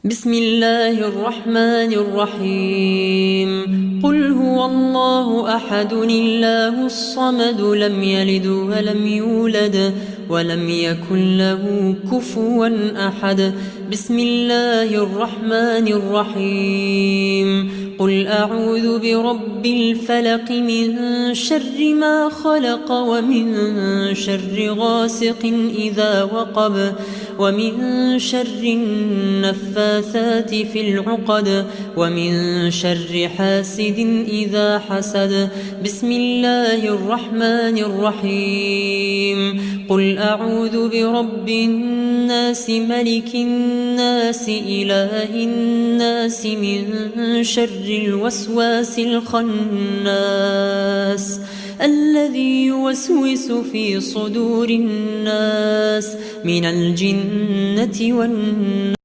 بسم الله الرحمن الرحيم. قل هو الله أحد الله الصمد لم يلد ولم يولد ولم يكن له كفوا أحد. بسم الله الرحمن الرحيم. قل أعوذ برب الفلق من شر ما خلق ومن شر غاسق إذا وقب ومن شر النفاثات في العقد ومن شر حاسد إذا حسد. بسم الله الرحمن الرحيم. قل أعوذ برب الناس ملك الناس إله الناس من شر الوسواس الخناس الذي يوسوس في صدور الناس من الجنة والناس.